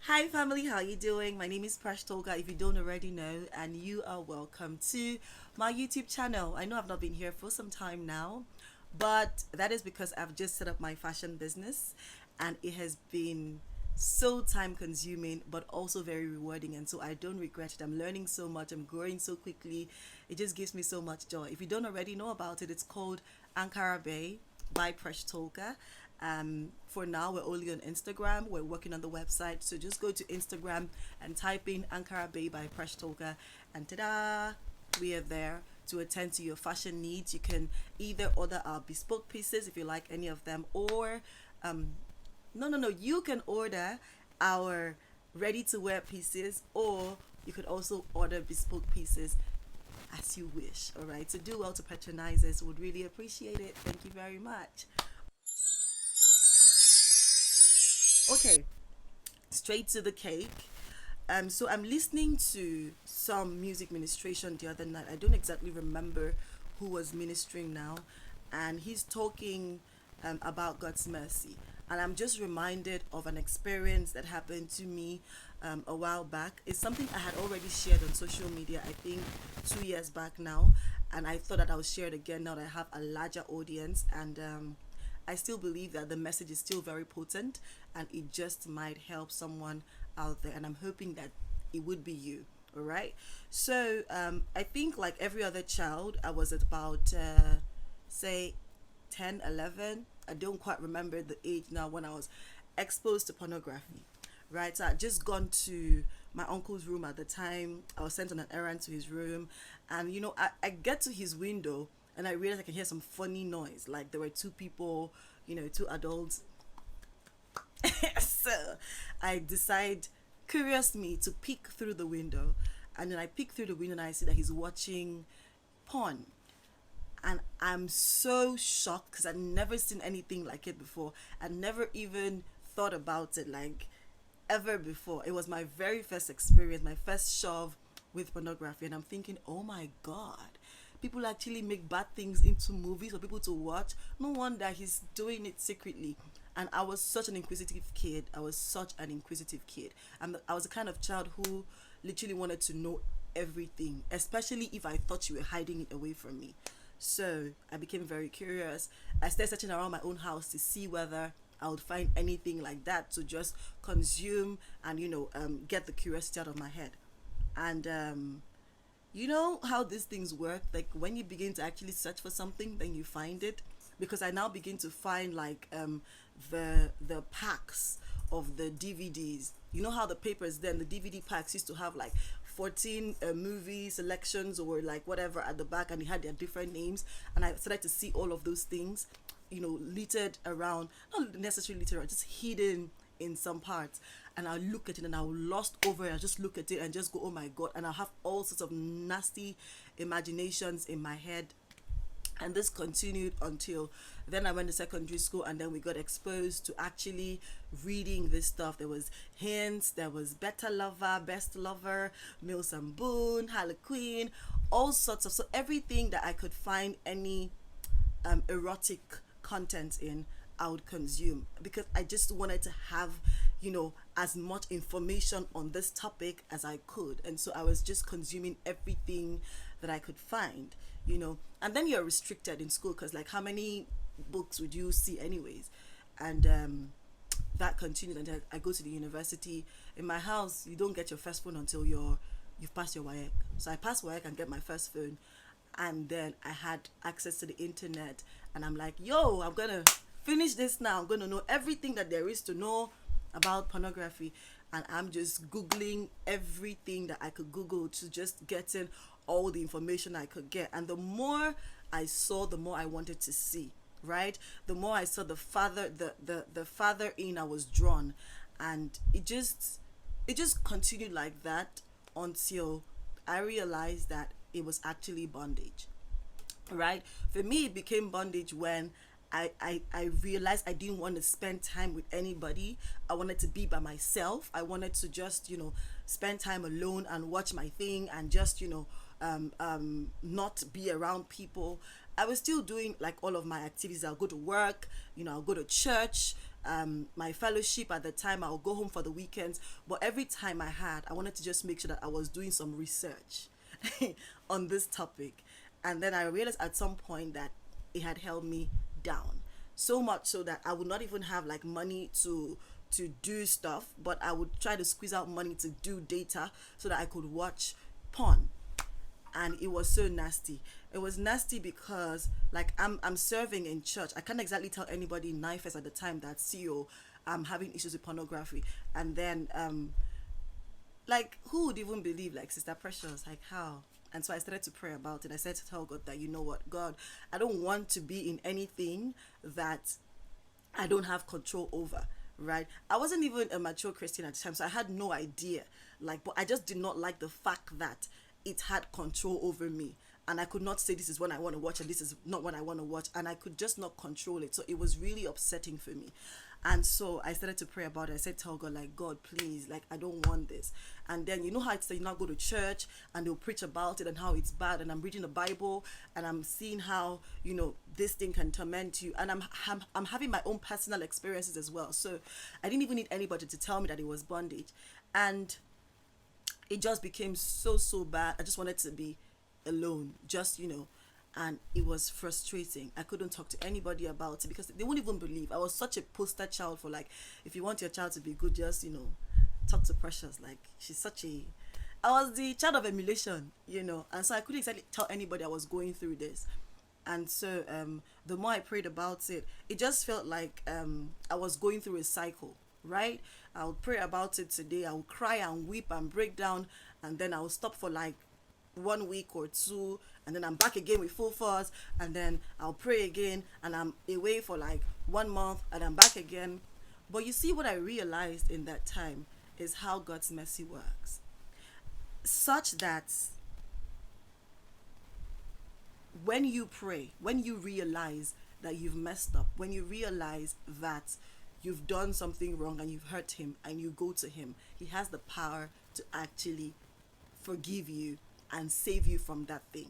Hi family, how you doing? My name is Prash Tolga if you don't already know, and you are welcome to my YouTube channel. I know I've not been here for some time now, but that is because I've just set up my fashion business and it has been so time consuming but also very rewarding, and so I don't regret it. I'm learning so much, I'm growing so quickly. It just gives me so much joy. If you don't already know about it, it's called Ankara Bay by Presh Tolka. For now, we're only on Instagram. We're working on the website, so just go to Instagram and type in Ankara Bay by Presh Tolka, and ta-da, we are there to attend to your fashion needs. You can either order our bespoke pieces if you like any of them, or um, no, you can order our ready to wear pieces, or you could also order bespoke pieces as you wish. All right, so do well to patronize us. Would really appreciate it. Thank you very much. Okay, straight to the cake. So I'm listening to some music ministration the other night. I don't exactly remember who was ministering now, and he's talking about God's mercy. And I'm just reminded of an experience that happened to me a while back. It's something I had already shared on social media, I think 2 years back now. And I thought that I would share it again now that I have a larger audience. And I still believe that the message is still very potent and it just might help someone out there. And I'm hoping that it would be you. All right. So I think, like every other child, I was at about, say, 10, 11. I don't quite remember the age now when I was exposed to pornography. Right. So I just gone to my uncle's room at the time. I was sent on an errand to his room. And, I get to his window and I realized I can hear some funny noise. Like there were two people, two adults. So I decide, curious me, to peek through the window. And then I peek through the window and I see that he's watching porn. And I'm so shocked because I'd never seen anything like it before. I'd never even thought about it like ever before. It was my very first experience, my first shove with pornography. And I'm thinking, oh my God, people actually make bad things into movies for people to watch. No wonder he's doing it secretly. And I was such an inquisitive kid. I was such an inquisitive kid. I was the kind of child who literally wanted to know everything, especially if I thought you were hiding it away from me. So I became very curious. I started searching around my own house to see whether I would find anything like that to just consume and, get the curiosity out of my head. And you know how these things work, like when you begin to actually search for something, then you find it. Because I now begin to find like the packs of the DVDs. You know how the papers then, the DVD packs used to have like 14 movie selections or like whatever at the back, and they had their different names. And I started to see all of those things, littered around, not necessarily littered around, just hidden in some parts. And I'll look at it and I'll lost over it. I'll just look at it and just go, oh my God. And I'll have all sorts of nasty imaginations in my head. And this continued until then I went to secondary school, and then we got exposed to actually reading this stuff. There was Hints, there was Better Lover, Best Lover, Mills and Boone, Harlequin, all sorts of, so everything that I could find any erotic content in, I would consume, because I just wanted to have, as much information on this topic as I could. And so I was just consuming everything that I could find, And then you're restricted in school because, like, how many books would you see, anyways? And that continued until I go to the university. In my house, you don't get your first phone until you've passed your WAEC. So I passed WAEC and get my first phone, and then I had access to the internet, and I'm like, yo, I'm gonna finish this now. I'm gonna know everything that there is to know about pornography. And I'm just googling everything that I could google to just get in all the information I could get. And the more I saw, the more I wanted to see, right? The more I saw, the farther in I was drawn. And it just continued like that until I realized that it was actually bondage, right? For me, it became bondage when I realized I didn't want to spend time with anybody. I wanted to be by myself. I wanted to just, spend time alone and watch my thing and just, not be around people. I was still doing like all of my activities. I'll go to work, I'll go to church, my fellowship at the time. I would go home for the weekends, but every time I wanted to just make sure that I was doing some research on this topic. And then I realized at some point that it had held me down, so much so that I would not even have like money to do stuff, but I would try to squeeze out money to do data so that I could watch porn. And it was so nasty. It was nasty because like I'm serving in church. I can't exactly tell anybody in NIFES at the time that CEO I'm having issues with pornography. And then like who would even believe, like Sister Precious, like how? And so I started to pray about it. I said to tell God that, you know what, God, I don't want to be in anything that I don't have control over, right? I wasn't even a mature Christian at the time, so I had no idea. Like, but I just did not like the fact that it had control over me. And I could not say this is what I want to watch and this is not what I want to watch. And I could just not control it. So it was really upsetting for me. And so I started to pray about it. I said, tell God, like, God, please, like, I don't want this. And then you know how it's, you now go to church and they'll preach about it and how it's bad. And I'm reading the Bible and I'm seeing how, you know, this thing can torment you. And I'm having my own personal experiences as well. So I didn't even need anybody to tell me that it was bondage. And it just became so bad. I just wanted to be alone, just, you know, and it was frustrating. I couldn't talk to anybody about it because they wouldn't even believe. I was such a poster child for, like, if you want your child to be good, just, you know, talk to Precious. Like, she's such a, I was the child of emulation, you know, and so I couldn't exactly tell anybody I was going through this. And so the more I prayed about it, it just felt like I was going through a cycle, right? I would pray about it today, I would cry and weep and break down, and then I would stop for like 1 week or two, and then I'm back again with full force, and then I'll pray again, and I'm away for like 1 month, and I'm back again. But you see, what I realized in that time is how God's mercy works, such that when you pray, when you realize that you've messed up, when you realize that you've done something wrong and you've hurt him, and you go to him, he has the power to actually forgive you and save you from that thing,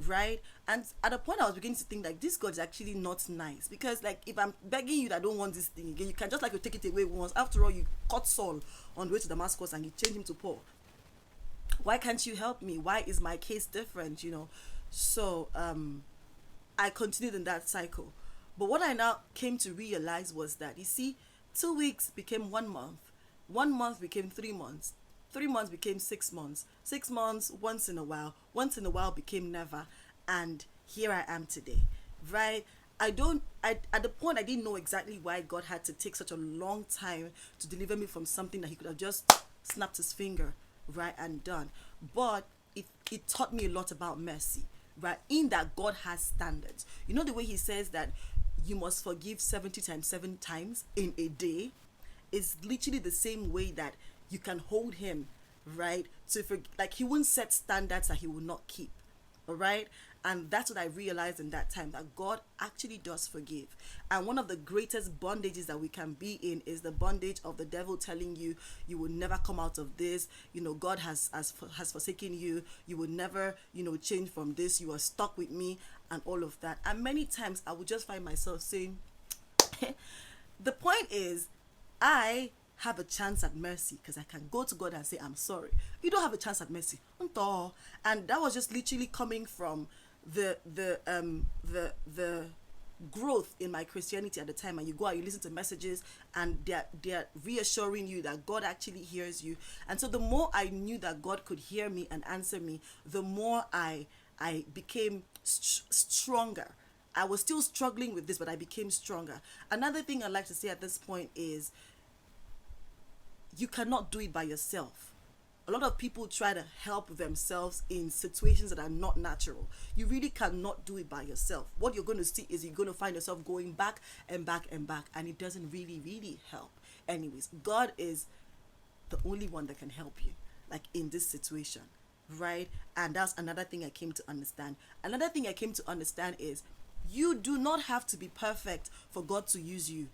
right? And at a point I was beginning to think like, this God is actually not nice, because like, if I'm begging you that I don't want this thing again, you can just like take it away once. After all, you caught Saul on the way to Damascus and you changed him to Paul. Why can't you help me? Why is my case different, you know? So I continued in that cycle. But what I now came to realize was that, you see, 2 weeks became 1 month, 1 month became 3 months, 3 months became 6 months, 6 months once in a while became never, and here I am today, right? At the point I didn't know exactly why God had to take such a long time to deliver me from something that he could have just snapped his finger, right, and done. But it taught me a lot about mercy, right? In that God has standards. You know the way he says that you must forgive 70 times 7 times in a day? Is literally the same way that you can hold him, right? So like, he won't set standards that he will not keep, all right? And that's what I realized in that time, that God actually does forgive. And one of the greatest bondages that we can be in is the bondage of the devil telling you, you will never come out of this, you know, God has forsaken you, you will never, you know, change from this, you are stuck with me, and all of that. And many times I would just find myself saying, the point is, I have a chance at mercy because I can go to God and say, I'm sorry. You don't have a chance at mercy. And that was just literally coming from the growth in my Christianity at the time. And you go out, you listen to messages, and they're reassuring you that God actually hears you. And so the more I knew that God could hear me and answer me, the more I became stronger. I was still struggling with this, but I became stronger. Another thing I'd like to say at this point is, you cannot do it by yourself. A lot of people try to help themselves in situations that are not natural. You really cannot do it by yourself. What you're going to see is you're going to find yourself going back and back and back, and it doesn't really help. Anyways, God is the only one that can help you, like in this situation, right? And that's another thing I came to understand. Another thing I came to understand is, you do not have to be perfect for God to use you.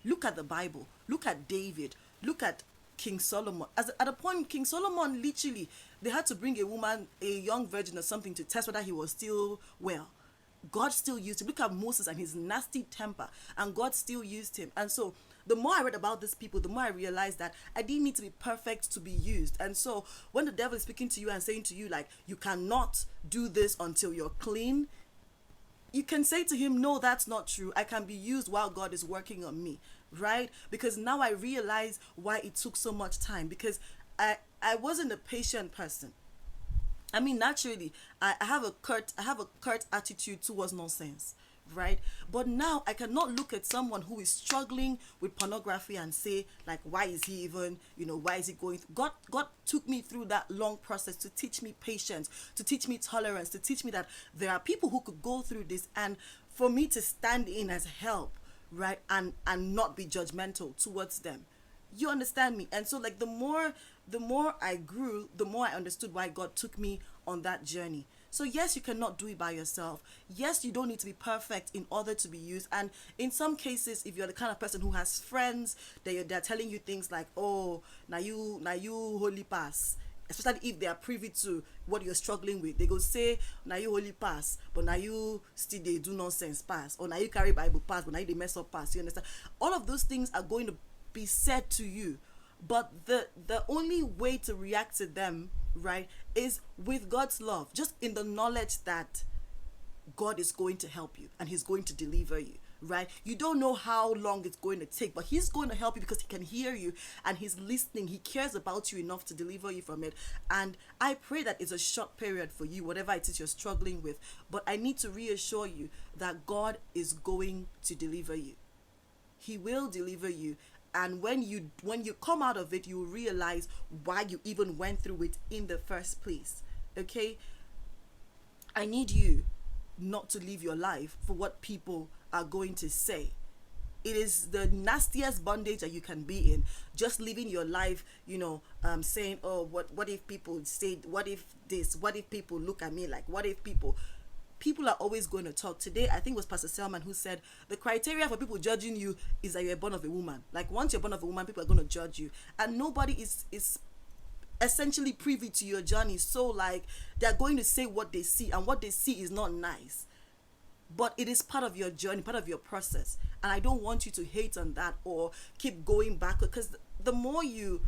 Look at the Bible. Look at David. Look at King Solomon. At a point, King Solomon, literally, they had to bring a woman, a young virgin or something, to test whether he was still well. God still used him. Look at Moses and his nasty temper, and God still used him. And so the more I read about these people, the more I realized that I didn't need to be perfect to be used. And so when the devil is speaking to you and saying to you, like, you cannot do this until you're clean, you can say to him, no, that's not true. I can be used while God is working on me, right? Because now I realize why it took so much time, because I wasn't a patient person. I mean, naturally, I have a curt attitude towards nonsense, right? But now I cannot look at someone who is struggling with pornography and say, like, why is he even, why is he going God took me through that long process to teach me patience, to teach me tolerance, to teach me that there are people who could go through this, and for me to stand in as help, right? And not be judgmental towards them. You understand me? And so, like, the more I grew, the more I understood why God took me on that journey. So yes, you cannot do it by yourself. Yes, you don't need to be perfect in order to be used. And in some cases, if you're the kind of person who has friends, they're telling you things like, oh, now you holy pass, especially if they are privy to what you're struggling with. They go say, now you holy pass, but now you still they do nonsense pass, or now you carry Bible pass, but now you they mess up pass. You understand? All of those things are going to be said to you, but the only way to react to them, right, is with God's love, just in the knowledge that God is going to help you and he's going to deliver you, right? You don't know how long it's going to take, but he's going to help you because he can hear you and he's listening. He cares about you enough to deliver you from it. And I pray that it's a short period for you, whatever it is you're struggling with, but I need to reassure you that God is going to deliver you. He will deliver you. And when you come out of it, you will realize why you even went through it in the first place. Okay? I need you not to live your life for what people are going to say. It is the nastiest bondage that you can be in. Just living your life, saying, oh, what if people say, what if this, what if people look at me like, what if people are always going to talk. Today, I think it was Pastor Selman who said, the criteria for people judging you is that you're born of a woman. Like, once you're born of a woman, people are going to judge you. And nobody is essentially privy to your journey. So, like, they're going to say what they see, and what they see is not nice. But it is part of your journey, part of your process. And I don't want you to hate on that or keep going back, because the more you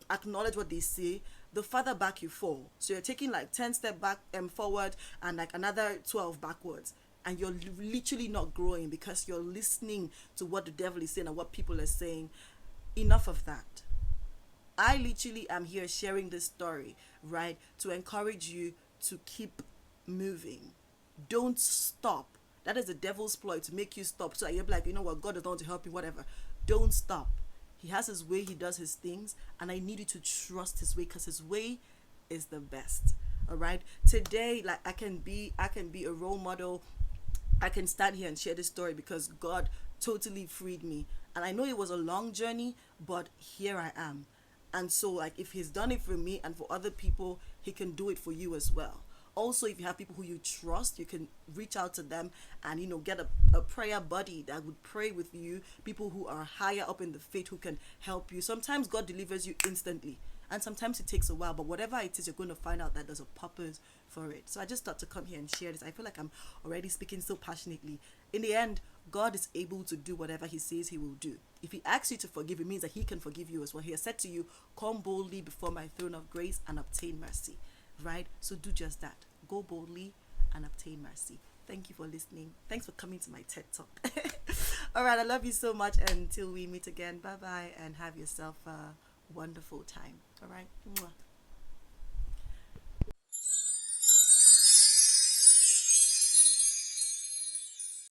acknowledge what they say, the farther back you fall. So you're taking like 10 steps back and forward, and like another 12 backwards, and you're literally not growing because you're listening to what the devil is saying and what people are saying. Enough of that. I literally am here sharing this story, right, to encourage you to keep moving. Don't stop. That is the devil's ploy, to make you stop, so that you're like, you know what, God doesn't want to help you, whatever. Don't stop. He has his way, he does his things, and I need you to trust his way, because his way is the best. All right? Today, like, I can be a role model. I can stand here and share this story because God totally freed me. And I know it was a long journey, but here I am. And so, like, if he's done it for me and for other people, he can do it for you as well. Also, if you have people who you trust, you can reach out to them and, get a prayer buddy that would pray with you, people who are higher up in the faith who can help you. Sometimes God delivers you instantly, and sometimes it takes a while, but whatever it is, you're going to find out that there's a purpose for it. So I just thought to come here and share this. I feel like I'm already speaking so passionately. In the end, God is able to do whatever he says he will do. If he asks you to forgive, it means that he can forgive you as well. He has said to you, come boldly before my throne of grace and obtain mercy. Right? So do just that. Go boldly and obtain mercy. Thank you for listening. Thanks for coming to my TED Talk. All right, I love you so much. Until we meet again, bye-bye, and have yourself a wonderful time. All right? Mwah.